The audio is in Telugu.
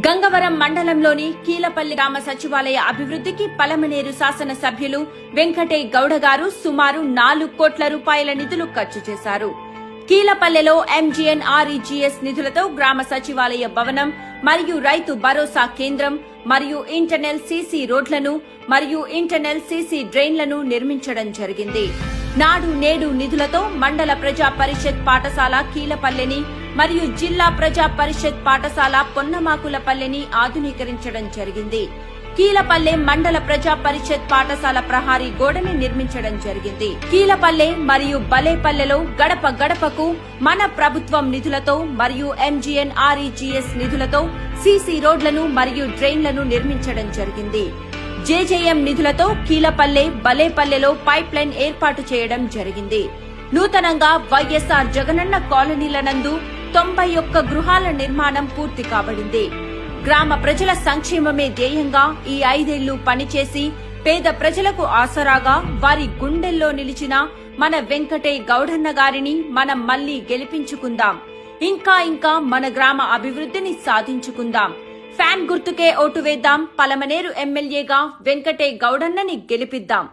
గంగవరం మండలంలోని కీలపల్లి గ్రామ సచివాలయ అభివృద్ధికి పలమనేరు శాసన సభ్యులు వెంకటే గౌడ గారు సుమారు 4 కోట్ల రూపాయల నిధులు ఖర్చు చేశారు. కీలపల్లెలో ఎంజీఎన్ఆర్ఈజీఎస్ నిధులతో గ్రామ సచివాలయ భవనం మరియు రైతు భరోసా కేంద్రం మరియు ఇంటర్నల్ సీసీ రోడ్లను మరియు ఇంటర్నల్ సీసీ డ్రైన్లను నిర్మించడం జరిగింది. నాడు నేడు నిధులతో మండల ప్రజా పరిషత్ పాఠశాల కీలపల్లెని మరియు జిల్లా ప్రజా పరిషత్ పాఠశాల పొన్నమాకులపల్లెని ఆధునీకరించడం జరిగింది. కీలపల్లె మండల ప్రజా పరిషత్ పాఠశాల ప్రహారీ గోడని నిర్మించడం జరిగింది. కీలపల్లె మరియు బలేపల్లెలో గడప గడపకు మన ప్రభుత్వం నిధులతో మరియు ఎంజీఎన్ఆర్ఈజీఎస్ నిధులతో సీసీ రోడ్లను మరియు డ్రైన్లను నిర్మించడం జరిగింది. జేజేఎం నిధులతో కీలపల్లె బలేపల్లెలో పైప్ లైన్ ఏర్పాటు చేయడం జరిగింది. నూతనంగా వైఎస్ఆర్ జగనన్న కాలనీల నందు 91 గృహాల నిర్మాణం పూర్తి కాబడింది. గ్రామ ప్రజల సంక్షేమమే ధ్యేయంగా ఈ 5 ఏళ్లు పనిచేసి పేద ప్రజలకు ఆసరాగా వారి గుండెల్లో నిలిచిన మన వెంకటే గౌడన్న గారిని మనం మళ్లీ గెలిపించుకుందాం. ఇంకా మన గ్రామ అభివృద్ధిని సాధించుకుందాం. ఫ్యాన్ గుర్తుకే ఓటు వేద్దాం. పలమనేరు ఎమ్మెల్యేగా వెంకటే గౌడన్నని గెలిపిద్దాం.